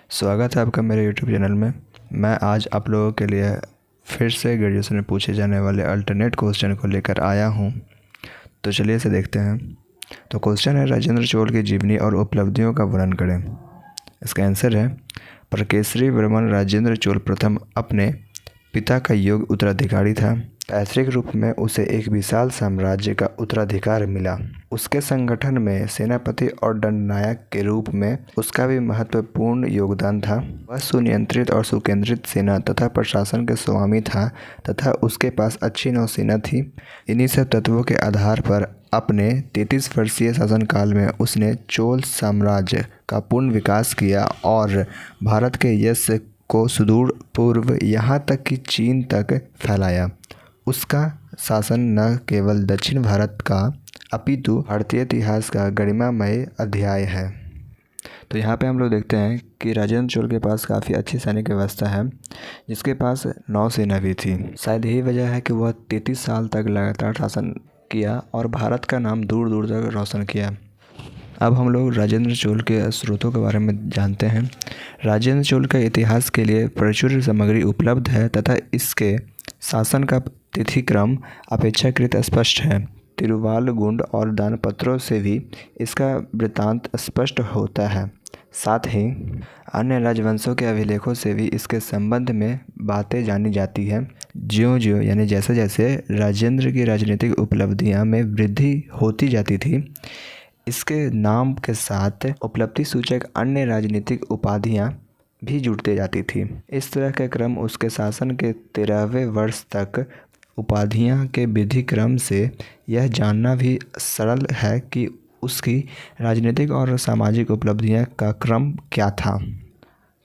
स्वागत है आपका मेरे YouTube चैनल में। मैं आज आप लोगों के लिए फिर से ग्रेजुएशन में पूछे जाने वाले अल्टरनेट क्वेश्चन को लेकर आया हूं। तो चलिए इसे देखते हैं। तो क्वेश्चन है, राजेंद्र चोल की जीवनी और उपलब्धियों का वर्णन करें। इसका आंसर है, परकेसरी वर्मन राजेंद्र चोल प्रथम अपने पिता का योग्य उत्तराधिकारी था। पैतृक रूप में उसे एक विशाल साम्राज्य का उत्तराधिकार मिला। उसके संगठन में सेनापति और दंडनायक के रूप में उसका भी महत्वपूर्ण योगदान था। वह सुनियंत्रित और सुकेंद्रित सेना तथा प्रशासन के स्वामी था तथा उसके पास अच्छी नौसेना थी। इन्हीं सब तत्वों के आधार पर अपने 33 वर्षीय शासनकाल में उसने चोल साम्राज्य का पूर्ण विकास किया और भारत के यश को सुदूर पूर्व यहाँ तक कि चीन तक फैलाया। उसका शासन न केवल दक्षिण भारत का अपितु भारतीय इतिहास का गरिमामय अध्याय है। तो यहाँ पे हम लोग देखते हैं कि राजेंद्र चोल के पास काफ़ी अच्छी सैनिक व्यवस्था है, जिसके पास नौसेना भी थी। शायद यही वजह है कि वह 33 साल तक लगातार शासन किया और भारत का नाम दूर दूर तक रोशन किया। अब हम लोग राजेंद्र चोल के स्रोतों के बारे में जानते हैं। राजेंद्र चोल का इतिहास के लिए प्रचुर सामग्री उपलब्ध है तथा इसके शासन का तिथिक्रम अपेक्षाकृत स्पष्ट है। तिरुवालगुंड और दानपत्रों से भी इसका वृत्तांत स्पष्ट होता है। साथ ही अन्य राजवंशों के अभिलेखों से भी इसके संबंध में बातें जानी जाती है। ज्यों-ज्यों यानी जैसे जैसे राजेंद्र की राजनीतिक उपलब्धियां में वृद्धि होती जाती थी, इसके नाम के साथ उपलब्धि सूचक अन्य राजनीतिक उपाधियां भी जुड़ते जाती थी। इस तरह का क्रम उसके शासन के 13वें वर्ष तक उपाधियां के विधि क्रम से यह जानना भी सरल है कि उसकी राजनीतिक और सामाजिक उपलब्धियां का क्रम क्या था।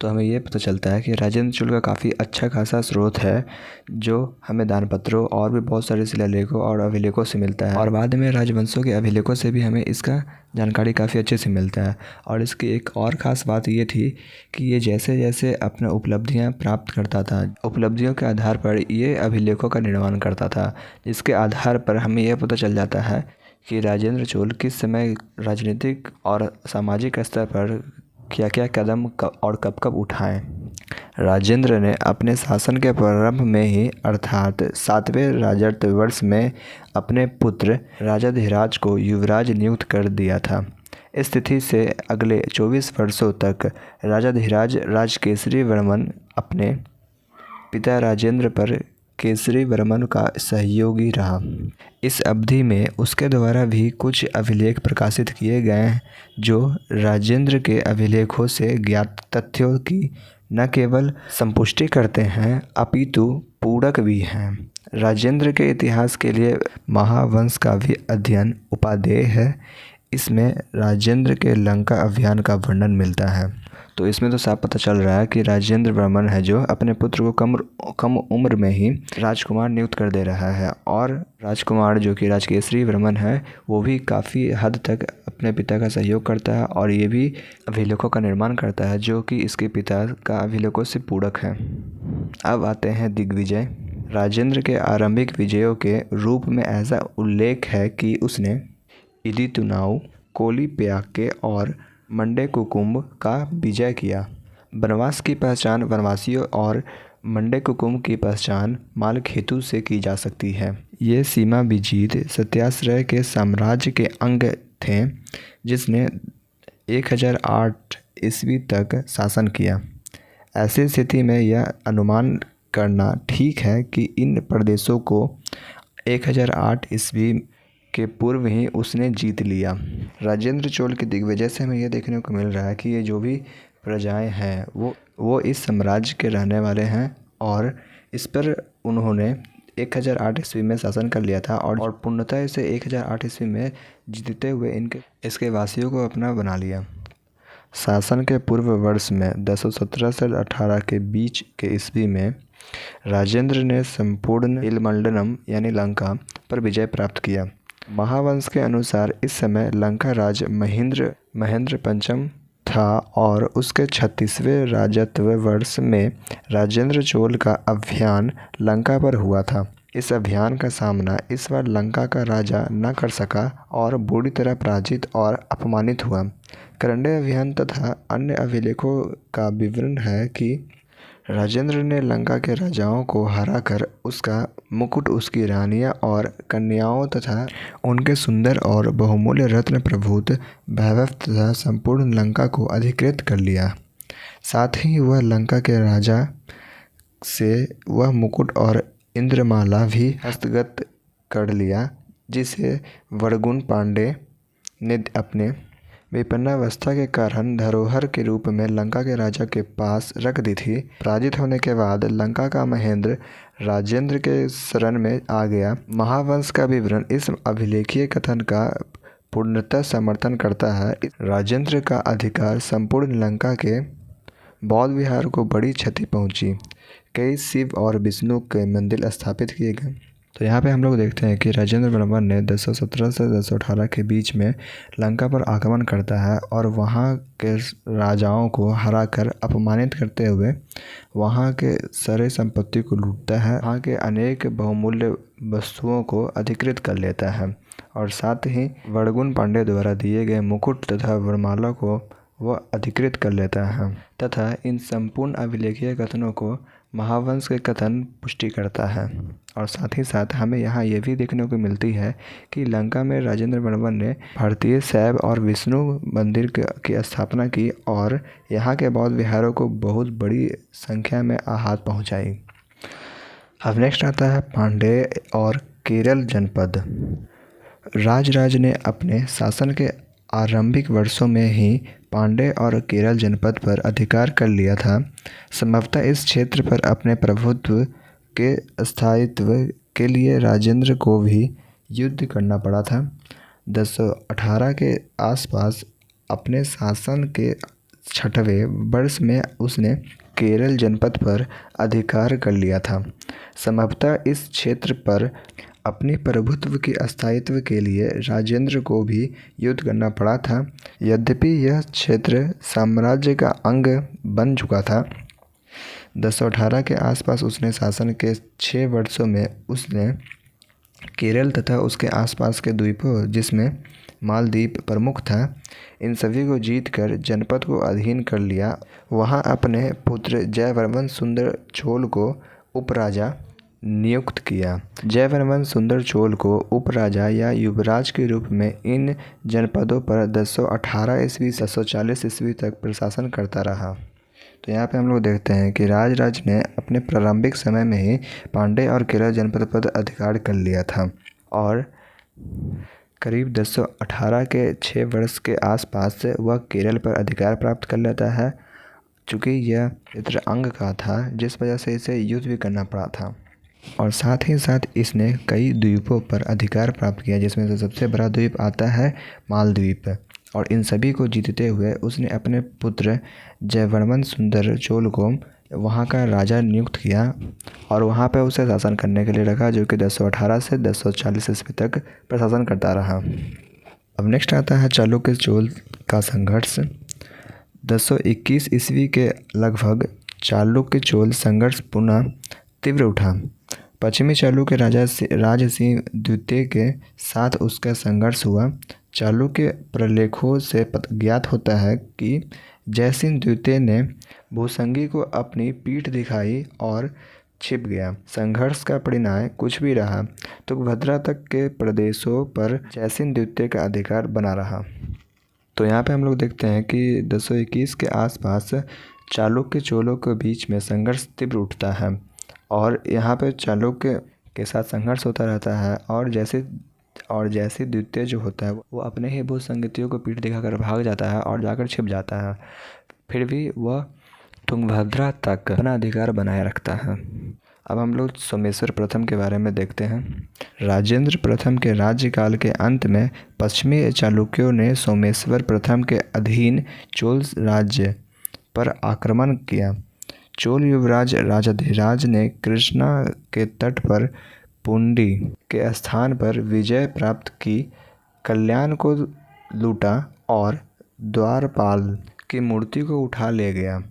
तो हमें ये पता चलता है कि राजेंद्र चोल का काफ़ी अच्छा खासा स्रोत है, जो हमें दानपत्रों और भी बहुत सारे शिलालेखों और अभिलेखों से मिलता है और बाद में राजवंशों के अभिलेखों से भी हमें इसका जानकारी काफ़ी अच्छे से मिलता है। और इसकी एक और ख़ास बात ये थी कि ये जैसे जैसे अपना उपलब्धियां प्राप्त करता था, उपलब्धियों के आधार पर ये अभिलेखों का निर्माण करता था, जिसके आधार पर हमें यह पता चल जाता है कि राजेंद्र चोल किस समय राजनीतिक और सामाजिक स्तर पर क्या क्या कदम और कब कब उठाएं। राजेंद्र ने अपने शासन के प्रारंभ में ही अर्थात 7वें राजत्व वर्ष में अपने पुत्र राजाधिराज को युवराज नियुक्त कर दिया था। इस तिथि से अगले 24 वर्षों तक राजाधिराज राजकेसरी वर्मन अपने पिता राजेंद्र पर केसरी वर्मन का सहयोगी रहा। इस अवधि में उसके द्वारा भी कुछ अभिलेख प्रकाशित किए गए जो राजेंद्र के अभिलेखों से ज्ञात तथ्यों की न केवल संपुष्टि करते हैं अपितु पूरक भी हैं। राजेंद्र के इतिहास के लिए महावंश का भी अध्ययन उपादेय है। इसमें राजेंद्र के लंका अभियान का वर्णन मिलता है। तो इसमें तो साफ पता चल रहा है कि राजेंद्र वर्मन है जो अपने पुत्र को कम उम्र में ही राजकुमार नियुक्त कर दे रहा है, और राजकुमार जो कि राजकेसरी वर्मन है वो भी काफ़ी हद तक अपने पिता का सहयोग करता है और ये भी अभिलेखों का निर्माण करता है जो कि इसके पिता का अभिलेखों से पूरक है। अब आते हैं दिग्विजय। राजेंद्र के आरंभिक विजयों के रूप में ऐसा उल्लेख है कि उसने इदितुनाउ, कोलिप्याक्के और मंडेकुकुम का विजय किया। वनवास की पहचान वनवासियों और मंडेकुकुम की पहचान मालखेतु से की जा सकती है। ये सीमा विजीत सत्याश्रय के साम्राज्य के अंग थे, जिसने 1008 ईस्वी तक शासन किया। ऐसी स्थिति में यह अनुमान करना ठीक है कि इन प्रदेशों को 1008 ईस्वी के पूर्व ही उसने जीत लिया। राजेंद्र चोल की दिग्विजय से हमें यह देखने को मिल रहा है कि ये जो भी प्रजाएं हैं वो इस साम्राज्य के रहने वाले हैं और इस पर उन्होंने 1008 ईस्वी में शासन कर लिया था और पूर्णतः इसे 1008 ईस्वी में जीतते हुए इसके वासियों को अपना बना लिया। शासन के पूर्व वर्ष में 1017 से 18 के बीच के ईस्वी में राजेंद्र ने संपूर्ण इलमंडनम यानी लंका पर विजय प्राप्त किया। महावंश के अनुसार इस समय लंका राज महेंद्र पंचम था और उसके 36वें राजत्व वर्ष में राजेंद्र चोल का अभियान लंका पर हुआ था। इस अभियान का सामना इस बार लंका का राजा न कर सका और बुरी तरह पराजित और अपमानित हुआ। करंडे अभियान तथा अन्य अभिलेखों का विवरण है कि राजेंद्र ने लंका के राजाओं को हराकर उसका मुकुट, उसकी रानियां और कन्याओं तथा उनके सुंदर और बहुमूल्य रत्न प्रभुत वैभव तथा संपूर्ण लंका को अधिकृत कर लिया। साथ ही वह लंका के राजा से वह मुकुट और इंद्रमाला भी हस्तगत कर लिया, जिसे वरगुण पांडे ने अपने विपन्नावस्था के कारण धरोहर के रूप में लंका के राजा के पास रख दी थी। पराजित होने के बाद लंका का महेंद्र राजेंद्र के शरण में आ गया। महावंश का विवरण इस अभिलेखीय कथन का पूर्णतः समर्थन करता है। राजेंद्र का अधिकार संपूर्ण लंका के बौद्ध विहार को बड़ी क्षति पहुंची। कई शिव और विष्णु के मंदिर स्थापित किए गए। तो यहाँ पे हम लोग देखते हैं कि राजेंद्र वर्मन ने 1017 से 1018 के बीच में लंका पर आक्रमण करता है और वहाँ के राजाओं को हराकर अपमानित करते हुए वहाँ के सारे संपत्ति को लूटता है, वहाँ के अनेक बहुमूल्य वस्तुओं को अधिकृत कर लेता है और साथ ही वरगुण पांडे द्वारा दिए गए मुकुट तथा वरमाला को वह अधिकृत कर लेता है तथा इन संपूर्ण अभिलेखीय कथनों को महावंश के कथन पुष्टि करता है। और साथ ही साथ हमें यहाँ ये भी देखने को मिलती है कि लंका में राजेंद्र वर्मन ने भारतीय शैव और विष्णु मंदिर की स्थापना की और यहाँ के बौद्ध विहारों को बहुत बड़ी संख्या में आहत पहुँचाई। अब नेक्स्ट आता है पांडे और केरल जनपद। राजराज ने अपने शासन के आरंभिक वर्षों में ही पांडे और केरल जनपद पर अधिकार कर लिया था। संभवतः इस क्षेत्र पर अपने प्रभुत्व के स्थायित्व के लिए राजेंद्र को भी युद्ध करना पड़ा था। 1018 के आसपास अपने शासन के 6वें वर्ष में उसने केरल जनपद पर अधिकार कर लिया था। संभवतः इस क्षेत्र पर अपने प्रभुत्व के स्थायित्व के लिए राजेंद्र को भी युद्ध करना पड़ा था। यद्यपि यह क्षेत्र साम्राज्य का अंग बन चुका था। 1018 के आसपास उसने शासन के 6 वर्षों में उसने केरल तथा उसके आसपास के द्वीपों, जिसमें मालदीप प्रमुख था, इन सभी को जीतकर जनपद को अधीन कर लिया। वहाँ अपने पुत्र जयवर्मन सुंदर चोल को उपराजा नियुक्त किया। जयवर्मन सुंदर चोल को उपराजा या युवराज के रूप में इन जनपदों पर 1018 ईस्वी 1040 ईस्वी तक प्रशासन करता रहा। तो यहाँ पे हम लोग देखते हैं कि राजराज ने अपने प्रारंभिक समय में ही पांडे और केरल जनपद पर अधिकार कर लिया था और करीब 1018 के 6 वर्ष के आसपास वह केरल पर अधिकार प्राप्त कर लेता है, चूँकि यह क्षेत्र अंग का था जिस वजह से इसे युद्ध भी करना पड़ा था। और साथ ही साथ इसने कई द्वीपों पर अधिकार प्राप्त किया, जिसमें से सबसे बड़ा द्वीप आता है मालद्वीप, और इन सभी को जीतते हुए उसने अपने पुत्र जयवर्मन सुंदर चोल को वहाँ का राजा नियुक्त किया और वहाँ पर उसे शासन करने के लिए रखा, जो कि 1018 से 1040 ईस्वी तक प्रशासन करता रहा। अब नेक्स्ट आता है चालुक्य चोल का संघर्ष। 1021 ईस्वी के लगभग चालुक्य चोल संघर्ष पुनः तीव्र उठा। पश्चिमी चालुक्य राजा राजसिंह द्वितीय के साथ उसका संघर्ष हुआ। चालुक्य प्रलेखों से ज्ञात होता है कि जयसिंह द्वितीय ने भूसंगी को अपनी पीठ दिखाई और छिप गया। संघर्ष का परिणाम कुछ भी रहा, तुंगभद्रा तक के प्रदेशों पर जयसिंह द्वितीय का अधिकार बना रहा। तो यहाँ पे हम लोग देखते हैं कि 1021 के आसपास चालुक्य चोलों के बीच में संघर्ष तीव्र उठता है और यहाँ पे चालुक्य के साथ संघर्ष होता रहता है और जैसे द्वितीय जो होता है वो अपने ही भूसंगतियों को पीठ दिखाकर भाग जाता है और जाकर छिप जाता है। फिर भी वह तुंगभद्रा तक अपना अधिकार बनाए रखता है। अब हम लोग सोमेश्वर प्रथम के बारे में देखते हैं। राजेंद्र प्रथम के राज्यकाल के अंत में पश्चिमी चालुक्यों ने सोमेश्वर प्रथम के अधीन चोल राज्य पर आक्रमण किया। चोल युवराज राजाधिराज ने कृष्णा के तट पर पुंडी के स्थान पर विजय प्राप्त की, कल्याण को लूटा और द्वारपाल की मूर्ति को उठा ले गया।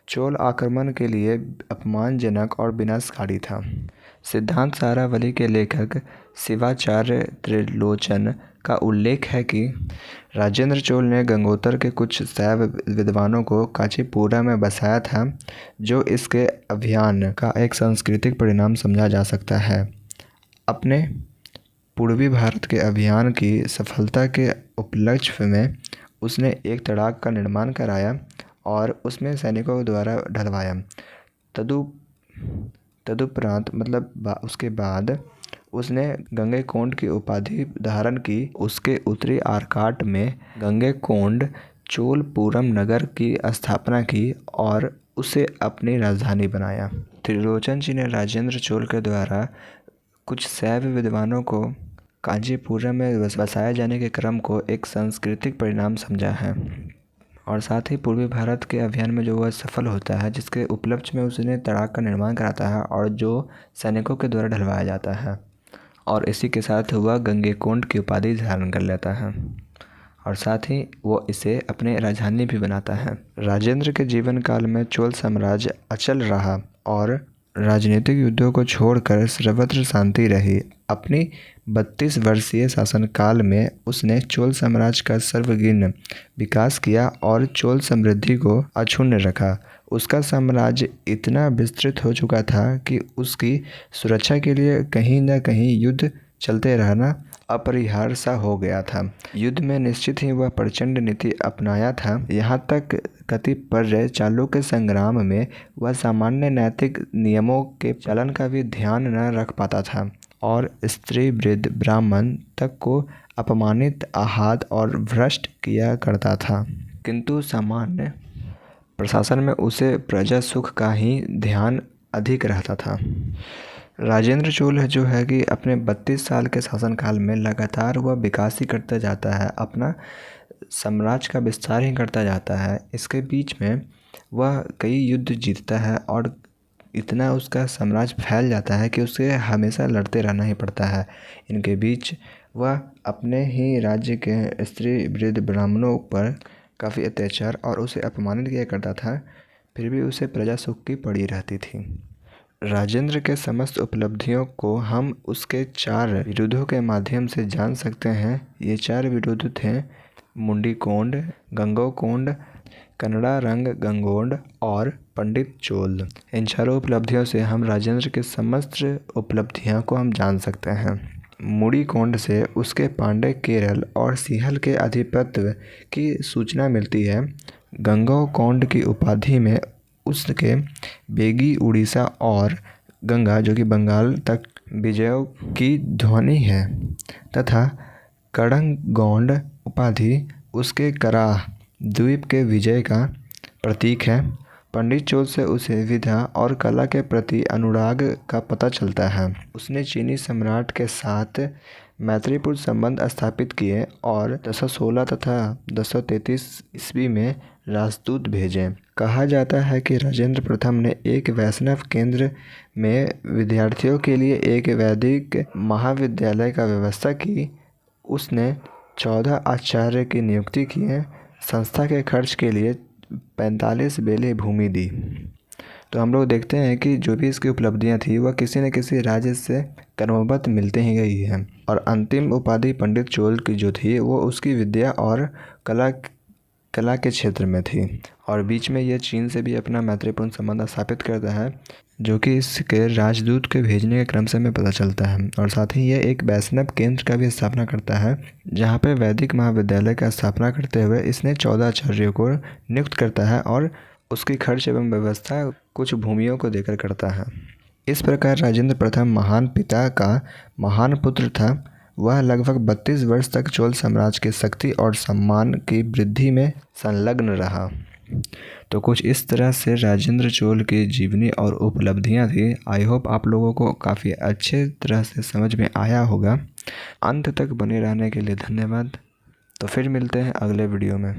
चोल आक्रमण के लिए अपमानजनक और विनाशकारी था। सिद्धांत सारावली के लेखक शिवाचार्य त्रिलोचन का उल्लेख है कि राजेंद्र चोल ने गंगोत्तर के कुछ शैव विद्वानों को कांचीपुरम में बसाया था, जो इसके अभियान का एक सांस्कृतिक परिणाम समझा जा सकता है। अपने पूर्वी भारत के अभियान की सफलता के उपलक्ष्य में उसने एक तड़ाक का निर्माण कराया और उसमें सैनिकों द्वारा ढलवाया। तदुपरांत उसके बाद उसने गंगैकोंड की उपाधि धारण की। उसके उत्तरी आर्काट में गंगैकोंड चोलपुरम नगर की स्थापना की और उसे अपनी राजधानी बनाया। त्रिलोचन जी ने राजेंद्र चोल के द्वारा कुछ शैव विद्वानों को कांचीपुरम में बसाए जाने के क्रम को एक सांस्कृतिक परिणाम समझा है और साथ ही पूर्वी भारत के अभियान में जो वह सफल होता है, जिसके उपलक्ष्य में उसने तड़ाक का निर्माण कराता है और जो सैनिकों के द्वारा ढलवाया जाता है और इसी के साथ वह गंगैकोंड की उपाधि धारण कर लेता है और साथ ही वो इसे अपने राजधानी भी बनाता है। राजेंद्र के जीवन काल में चोल साम्राज्य अचल रहा और राजनीतिक युद्धों को छोड़कर सर्वत्र शांति रही। अपनी 32 वर्षीय शासनकाल में उसने चोल साम्राज्य का सर्वांगीण विकास किया और चोल समृद्धि को अक्षुण्ण रखा। उसका साम्राज्य इतना विस्तृत हो चुका था कि उसकी सुरक्षा के लिए कहीं न कहीं युद्ध चलते रहना अपरिहार्य सा हो गया था। युद्ध में निश्चित ही वह प्रचंड नीति अपनाया था। यहाँ तक कतिपय चालुक्य संग्राम में वह सामान्य नैतिक नियमों के पालन का भी ध्यान न रख पाता था और स्त्री, वृद्ध, ब्राह्मण तक को अपमानित, आहत और भ्रष्ट किया करता था। किंतु सामान्य प्रशासन में उसे प्रजा सुख का ही ध्यान अधिक रहता था। राजेंद्र चोल जो है कि अपने 32 साल के शासनकाल में लगातार वह विकास ही करता जाता है, अपना साम्राज्य का विस्तार ही करता जाता है। इसके बीच में वह कई युद्ध जीतता है और इतना उसका साम्राज्य फैल जाता है कि उसे हमेशा लड़ते रहना ही पड़ता है। इनके बीच वह अपने ही राज्य के स्त्री, वृद्ध, ब्राह्मणों पर काफ़ी अत्याचार और उसे अपमानित किया करता था, फिर भी उसे प्रजा सुख की पड़ी रहती थी। राजेंद्र के समस्त उपलब्धियों को हम उसके 4 विरोधों के माध्यम से जान सकते हैं। ये 4 विरोध थे मुंडीकोंड, गंगैकोंड, कन्नड़ारंग गंगोंड और पंडित चोल। इन चारों उपलब्धियों से हम राजेंद्र के समस्त उपलब्धियों को हम जान सकते हैं। मुंडीकोंड से उसके पांड्य, केरल और सिंहल के आधिपत्य की सूचना मिलती है। गंगैकोंड की उपाधि में उसके बेगी, उड़ीसा और गंगा जो कि बंगाल तक विजयों की ध्वनि है तथा कड़ंगौंड उपाधि उसके कराह द्वीप के विजय का प्रतीक है। पंडित चोल से उसे विद्या और कला के प्रति अनुराग का पता चलता है। उसने चीनी सम्राट के साथ मैत्रीपूर्ण संबंध स्थापित किए और 1016 तथा 1033 ईस्वी में राजदूत भेजे। कहा जाता है कि राजेंद्र प्रथम ने एक वैष्णव केंद्र में विद्यार्थियों के लिए एक वैदिक महाविद्यालय का व्यवस्था की। उसने 14 आचार्य की नियुक्ति की है। संस्था के खर्च के लिए 45 बेले भूमि दी। तो हम लोग देखते हैं कि जो भी इसकी उपलब्धियां थी वह किसी न किसी राज्य से क्रमबद्ध मिलते ही गई है और अंतिम उपाधि पंडित चोल की जो थी वो उसकी विद्या और कला के क्षेत्र में थी और बीच में यह चीन से भी अपना मैत्रीपूर्ण संबंध स्थापित करता है, जो कि इसके राजदूत के भेजने के क्रम से हमें पता चलता है। और साथ ही यह एक वैष्णव केंद्र का भी स्थापना करता है, जहाँ पे वैदिक महाविद्यालय का स्थापना करते हुए इसने 14 आचार्यों को नियुक्त करता है और उसकी खर्च एवं व्यवस्था कुछ भूमियों को देकर करता है। इस प्रकार राजेंद्र प्रथम महान पिता का महान पुत्र था। वह लगभग 32 वर्ष तक चोल साम्राज्य की शक्ति और सम्मान की वृद्धि में संलग्न रहा। तो कुछ इस तरह से राजेंद्र चोल की जीवनी और उपलब्धियां थी। आई होप आप लोगों को काफ़ी अच्छे तरह से समझ में आया होगा। अंत तक बने रहने के लिए धन्यवाद। तो फिर मिलते हैं अगले वीडियो में।